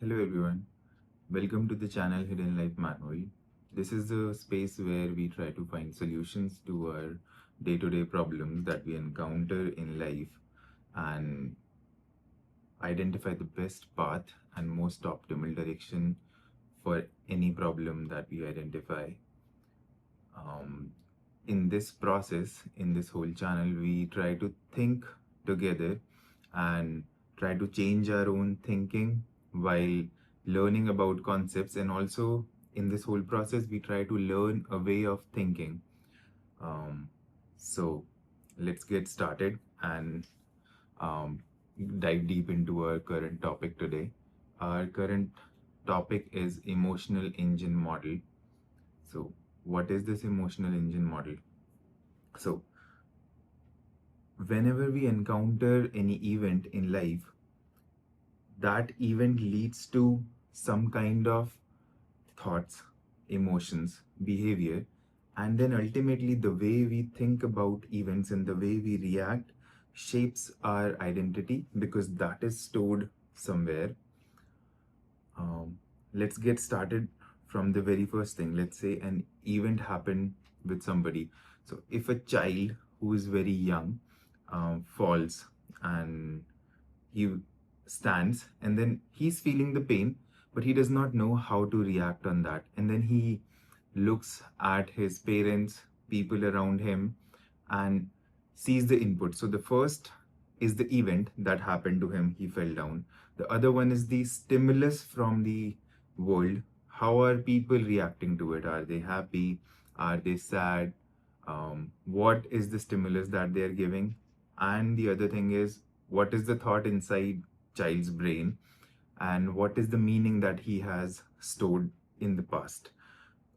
Hello everyone, welcome to the channel Hidden Life Manual. This is a space where we try to find solutions to our day-to-day problems that we encounter in life and identify the best path and most optimal direction for any problem that we identify. Um, in this process, in this whole channel, we try to think together and try to change our own thinking while learning about concepts. And also, in this whole process, we try to learn a way of thinking. Um, so, let's get started and um, dive deep into our current topic today. Our current topic is emotional engine model. So, what is this emotional engine model? So, whenever we encounter any event in life, that event leads to some kind of thoughts, emotions, behavior, and then ultimately the way we think about events and the way we react shapes our identity because that is stored somewhere. Let's get started from the very first thing. Let's say an event happened with somebody. So, if a child who is very young falls and he stands and then he's feeling the pain, but he does not know how to react on that. And then he looks at his parents, people around him, and sees the input. So the first is the event that happened to him, he fell down. The other one is the stimulus from the world. How are people reacting to it? Are they happy? Are they sad? What is the stimulus that they are giving? And the other thing is, what is the thought inside child's brain? And what is the meaning that he has stored in the past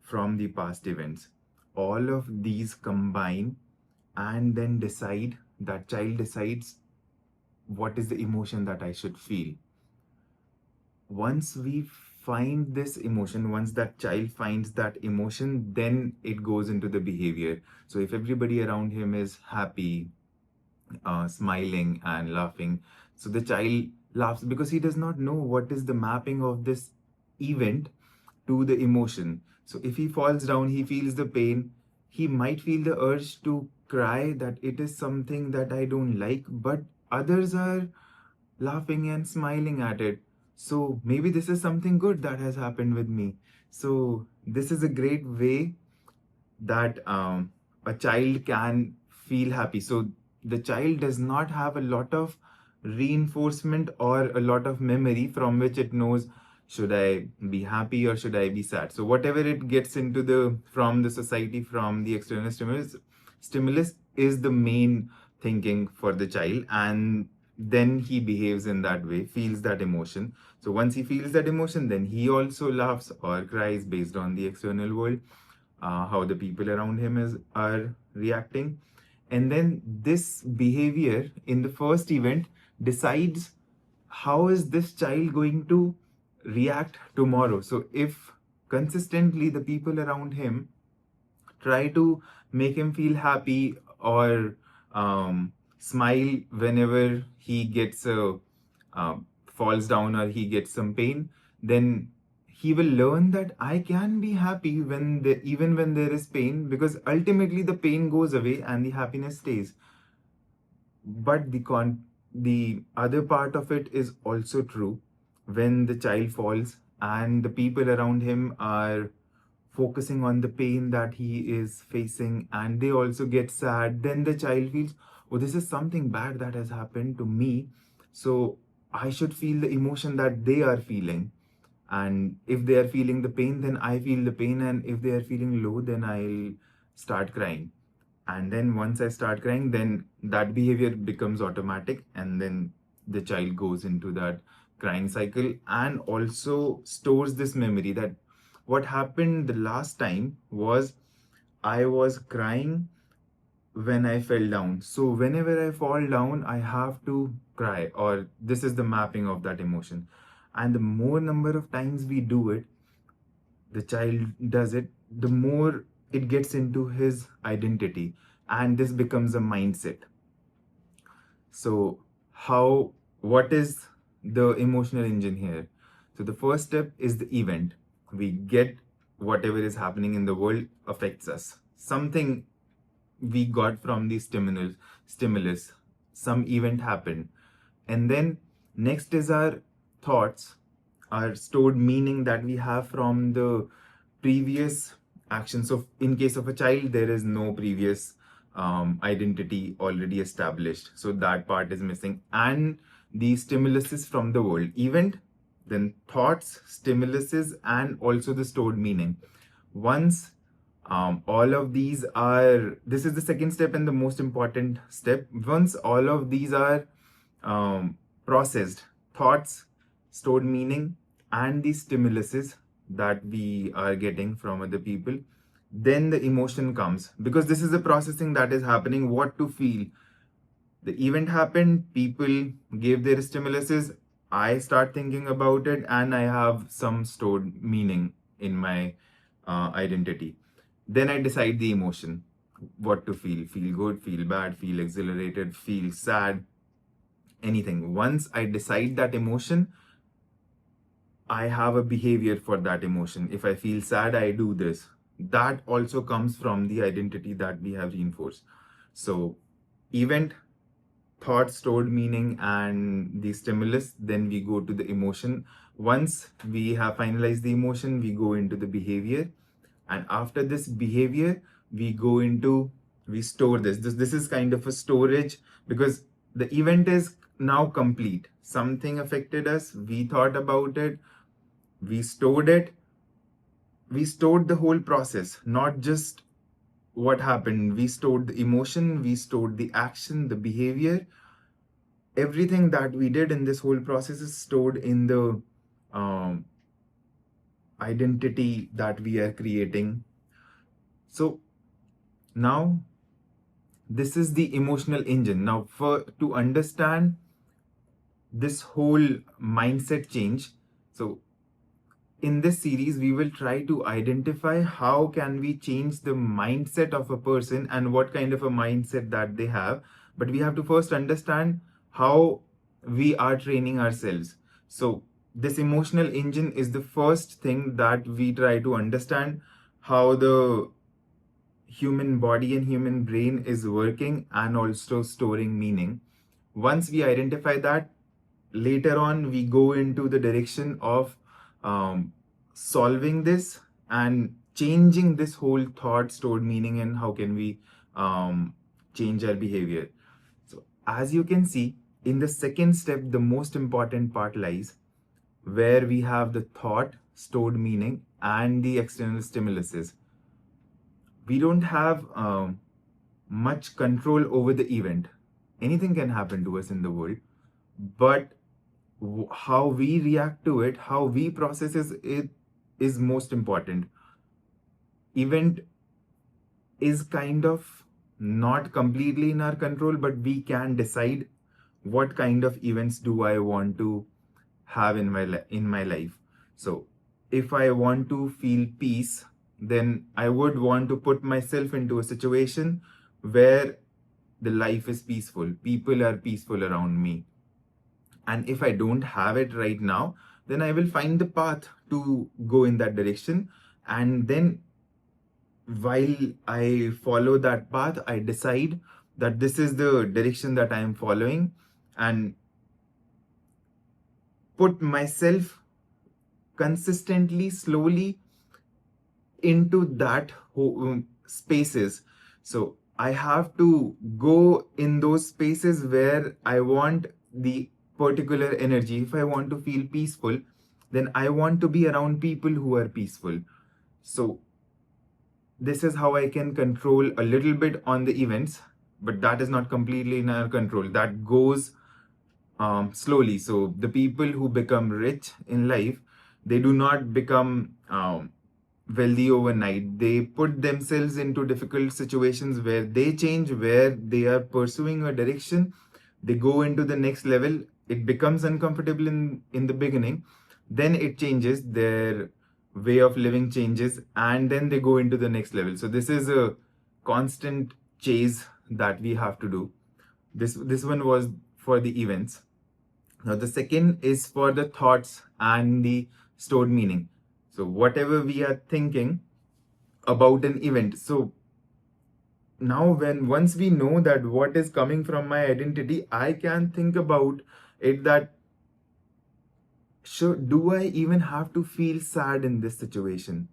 from the past events? All of these combine and then decide, that child decides what is the emotion that I should feel. Once we find this emotion, once that child finds that emotion, then it goes into the behavior. So if everybody around him is happy, smiling and laughing, so the child laughs because he does not know what is the mapping of this event to the emotion. So if he falls down, he feels the pain, he might feel the urge to cry that it is something that I don't like, but others are laughing and smiling at it. So maybe this is something good that has happened with me. So this is a great way that a child can feel happy. So the child does not have a lot of reinforcement or a lot of memory from which it knows, should I be happy or should I be sad. So whatever it gets into the from the society, from the external stimulus is the main thinking for the child, and then he behaves in that way, feels that emotion. So once he feels that emotion, then he also laughs or cries based on the external world, how the people around him are reacting. And then this behavior in the first event decides how is this child going to react tomorrow. So if consistently the people around him try to make him feel happy or smile whenever he gets falls down or he gets some pain, then he will learn that I can be happy even when there is pain, because ultimately the pain goes away and the happiness stays. But the other part of it is also true. When the child falls and the people around him are focusing on the pain that he is facing and they also get sad, then the child feels, oh, this is something bad that has happened to me, so I should feel the emotion that they are feeling. And if they are feeling the pain, then I feel the pain, and if they are feeling low, then I'll start crying. And then once I start crying, then that behavior becomes automatic, and then the child goes into that crying cycle and also stores this memory that what happened the last time was I was crying when I fell down. So whenever I fall down, I have to cry, or this is the mapping of that emotion. And the more number of times we do it, the child does it, the more it gets into his identity, and this becomes a mindset. So, what is the emotional engine here? So the first step is the event. We get whatever is happening in the world affects us. Something we got from the stimulus, some event happened. And then next is our thoughts, our stored meaning that we have from the previous action. So in case of a child, there is no previous identity already established, so that part is missing. And the stimuluses from the world, event, then thoughts, stimuluses, and also the stored meaning. Once all of these are, this is the second step and the most important step. Once all of these are processed, thoughts, stored meaning, and the stimuluses that we are getting from other people, then the emotion comes, because this is the processing that is happening. What to feel? The event happened, people gave their stimuluses, I start thinking about it, and I have some stored meaning in my identity. Then I decide the emotion, what to feel. Feel good, feel bad, feel exhilarated, feel sad, anything. Once I decide that emotion, I have a behavior for that emotion. If I feel sad, I do this. That also comes from the identity that we have reinforced. So, event, thought, stored meaning, and the stimulus, then we go to the emotion. Once we have finalized the emotion, we go into the behavior. And after this behavior, we go into, we store this is kind of a storage, because the event is now complete. Something affected us, we thought about it, we stored it, we stored the whole process, not just what happened. We stored the emotion, we stored the action, the behavior. Everything that we did in this whole process is stored in the um, identity that we are creating. So now this is the emotional engine. Now, for to understand this whole mindset change, so in this series we will try to identify how can we change the mindset of a person and what kind of a mindset that they have. But we have to first understand how we are training ourselves. So this emotional engine is the first thing that we try to understand, how the human body and human brain is working and also storing meaning. Once we identify that, later on we go into the direction of solving this and changing this whole thought, stored meaning, and how can we change our behavior. So as you can see, in the second step, the most important part lies where we have the thought, stored meaning, and the external stimuluses. We don't have much control over the event. Anything can happen to us in the world, but how we react to it, how we process it is most important. Event is kind of not completely in our control, but we can decide what kind of events do I want to have in my life. So if I want to feel peace, then I would want to put myself into a situation where the life is peaceful, people are peaceful around me. And if I don't have it right now, then I will find the path to go in that direction. And then while I follow that path, I decide that this is the direction that I am following, and put myself consistently, slowly into that spaces. So I have to go in those spaces where I want the particular energy. If I want to feel peaceful, then I want to be around people who are peaceful. So this is how I can control a little bit on the events, but that is not completely in our control. That goes slowly. So the people who become rich in life, they do not become wealthy overnight. They put themselves into difficult situations where they change, where they are pursuing a direction. They go into the next level. It becomes uncomfortable in the beginning. Then it changes. Their way of living changes, and then they go into the next level. So this is a constant chase that we have to do. This one was for the events. Now, the second is for the thoughts and the stored meaning. So, whatever we are thinking about an event. So, now, when once we know that what is coming from my identity, I can think about it that, sure, do I even have to feel sad in this situation?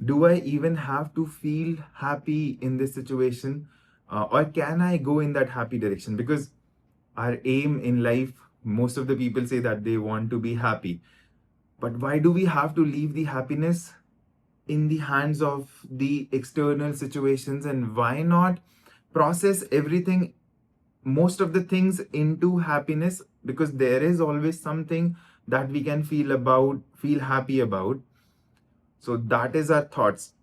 Do I even have to feel happy in this situation? Or can I go in that happy direction? Because our aim in life, most of the people say that they want to be happy. But why do we have to leave the happiness in the hands of the external situations? And why not process everything, most of the things, into happiness? Because there is always something that we can feel happy about. So that is our thoughts.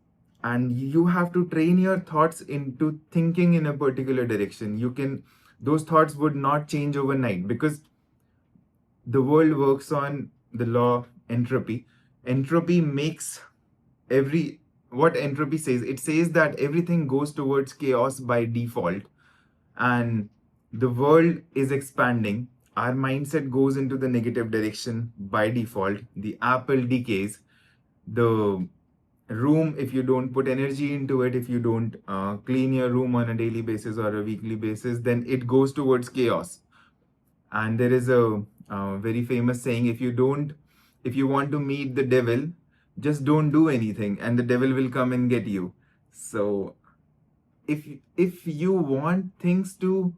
And you have to train your thoughts into thinking in a particular direction. Those thoughts would not change overnight, because the world works on the law entropy. Entropy makes every what entropy says, it says that everything goes towards chaos by default, and the world is expanding. Our mindset goes into the negative direction by default. The apple decays. The room, if you don't put energy into it, if you don't clean your room on a daily basis or a weekly basis, then it goes towards chaos. And there is a very famous saying, if you want to meet the devil, just don't do anything and the devil will come and get you. So if you want things to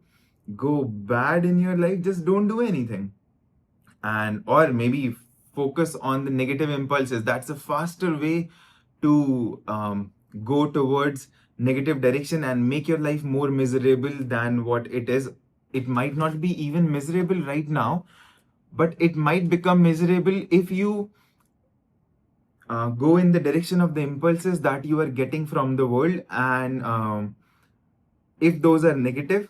go bad in your life, just don't do anything. And or maybe focus on the negative impulses. That's a faster way to go towards negative direction and make your life more miserable than what it is. It might not be even miserable right now, but it might become miserable if you go in the direction of the impulses that you are getting from the world. And if those are negative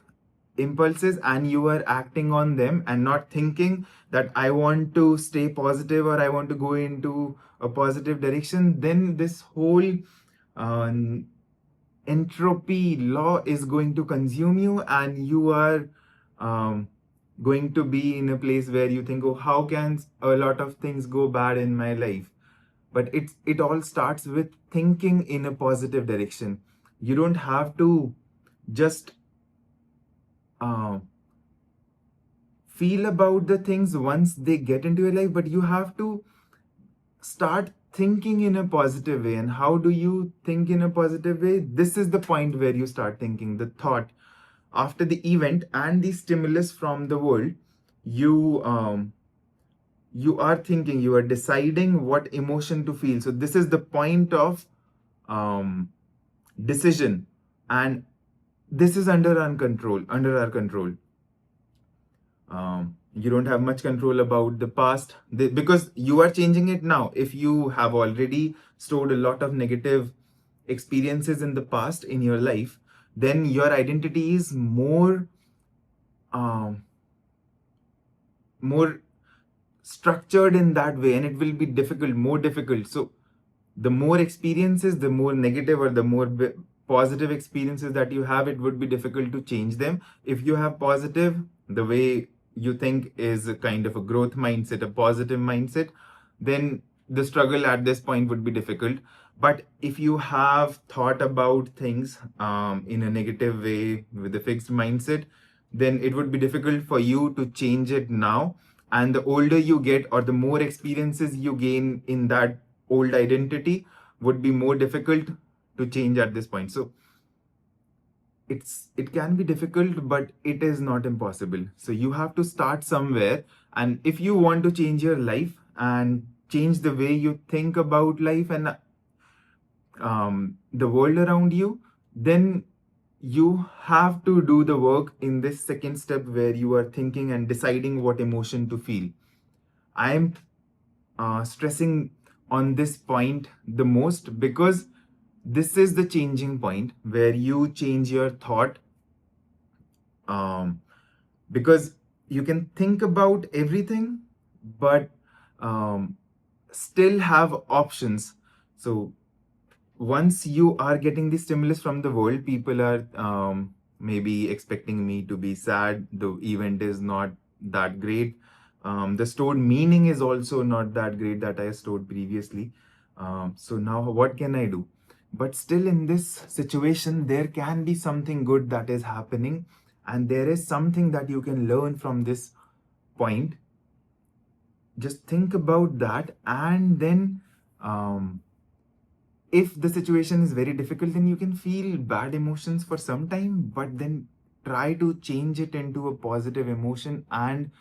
impulses and you are acting on them and not thinking that I want to stay positive or I want to go into a positive direction, then this whole uh, entropy law is going to consume you, and you are um, going to be in a place where you think, oh, how can a lot of things go bad in my life? But it all starts with thinking in a positive direction. You don't have to just uh, feel about the things once they get into your life, but you have to start thinking in a positive way. And how do you think in a positive way? This is the point where you start thinking. The thought after the event and the stimulus from the world, you are thinking, you are deciding what emotion to feel. So this is the point of um, decision, and this is under our control. You don't have much control about the past, because you are changing it now. If you have already stored a lot of negative experiences in the past in your life, then your identity is um, more structured in that way, and it will be more difficult. So the more experiences, the more negative or the more positive experiences that you have, it would be difficult to change them. If you have positive, the way you think is a kind of a growth mindset, a positive mindset, then the struggle at this point would be difficult. But if you have thought about things in a negative way with a fixed mindset, then it would be difficult for you to change it now. And the older you get, or the more experiences you gain in that old identity, would be more difficult to change at this point. So it can be difficult, but it is not impossible. So you have to start somewhere. And if you want to change your life and change the way you think about life and the world around you, then you have to do the work in this second step where you are thinking and deciding what emotion to feel. I am stressing on this point the most, because this is the changing point where you change your thought. um, because you can think about everything, but still have options. So once you are getting the stimulus from the world, people are maybe expecting me to be sad. The event is not that great. The stored meaning is also not that great that I stored previously. So now what can I do? But still, in this situation, there can be something good that is happening, and there is something that you can learn from this point. Just think about that, and then if the situation is very difficult, then you can feel bad emotions for some time, but then try to change it into a positive emotion, and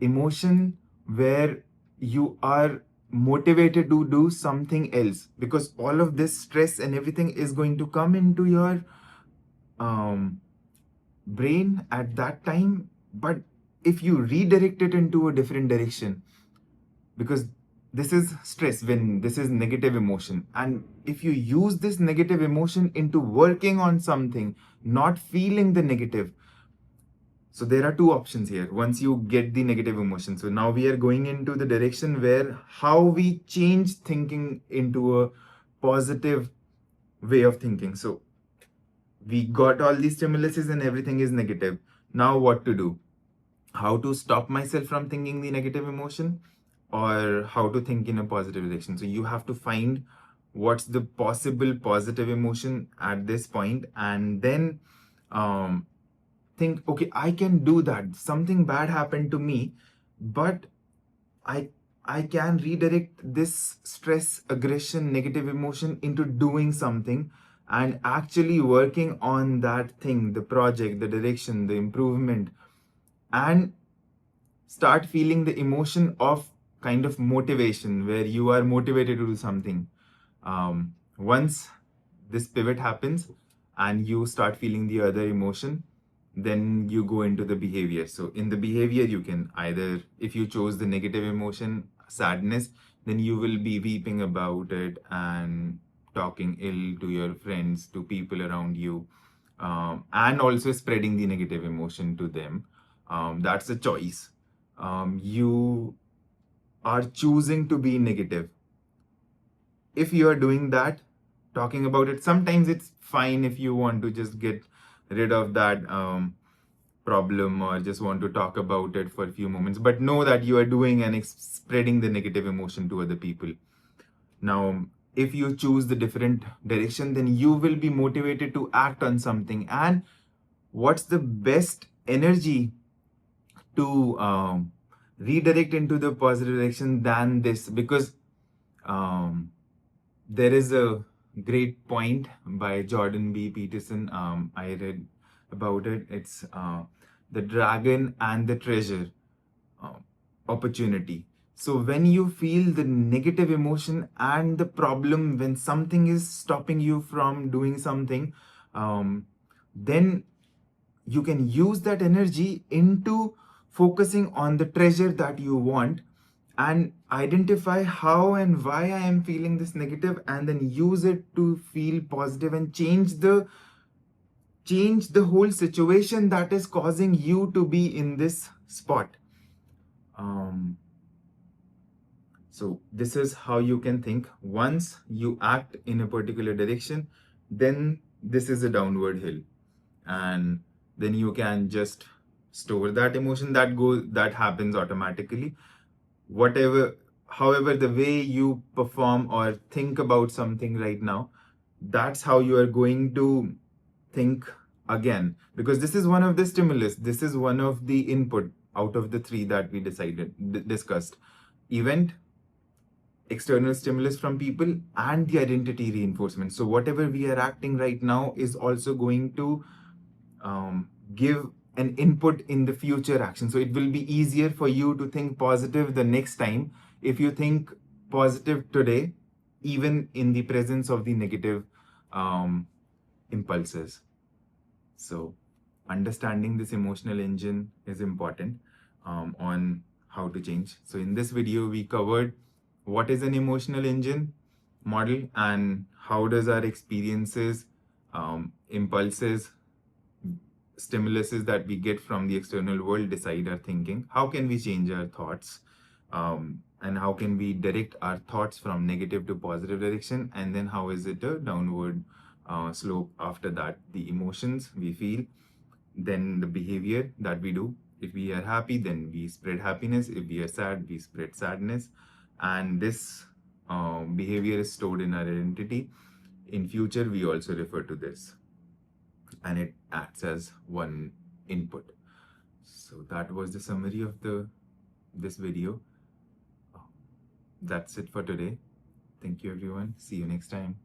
emotion where you are motivated to do something else, because all of this stress and everything is going to come into your um, brain at that time. But if you redirect it into a different direction, because this is stress, when this is negative emotion, and if you use this negative emotion into working on something, not feeling the negative. So there are two options here once you get the negative emotion. So now we are going into the direction where how we change thinking into a positive way of thinking. So we got all these stimuluses and everything is negative. Now what to do? How to stop myself from thinking the negative emotion, or how to think in a positive direction? So you have to find what's the possible positive emotion at this point, and then um, think, okay, I can do that. Something bad happened to me, but I I can redirect this stress, aggression, negative emotion into doing something and actually working on that thing, the project, the direction, the improvement, and start feeling the emotion of kind of motivation where you are motivated to do something. Once this pivot happens and you start feeling the other emotion, then you go into the behavior. So in the behavior, you can either, if you chose the negative emotion, sadness, then you will be weeping about it and talking ill to your friends, to people around you, and also spreading the negative emotion to them. That's a choice. You are choosing to be negative. If you are doing that, talking about it, sometimes it's fine if you want to just get rid of that problem, or just want to talk about it for a few moments, but know that you are doing and spreading the negative emotion to other people. Now, if you choose the different direction, then you will be motivated to act on something. And what's the best energy to redirect into the positive direction than this? Because um, there is a great point by Jordan B. Peterson. I read about it. It's the dragon and the treasure uh, opportunity. So when you feel the negative emotion and the problem, when something is stopping you from doing something, then you can use that energy into focusing on the treasure that you want, and identify how and why I am feeling this negative, and then use it to feel positive and change the whole situation that is causing you to be in this spot. um, so this is how you can think. Once you act in a particular direction, then this is a downward hill, and then you can just store that emotion that happens automatically. Whatever, however, the way you perform or think about something right now, that's how you are going to think again, because this is one of the stimulus, this is one of the input out of the three that we discussed: event, external stimulus from people, and the identity reinforcement. So whatever we are acting right now is also going to give an input in the future action. So it will be easier for you to think positive the next time if you think positive today, even in the presence of the negative um, impulses. So understanding this emotional engine is important on how to change. So in this video, we covered what is an emotional engine model and how does our experiences, impulses, stimuluses that we get from the external world decide our thinking. How can we change our thoughts? And how can we direct our thoughts from negative to positive direction? And then how is it a downward slope after that? The emotions we feel, then the behavior that we do, If we are happy, then we spread happiness. If we are sad, we spread sadness. And this behavior is stored in our identity. In future, we also refer to this, and it acts as one input. So that was the summary of this video. That's it for today. Thank you, everyone. See you next time.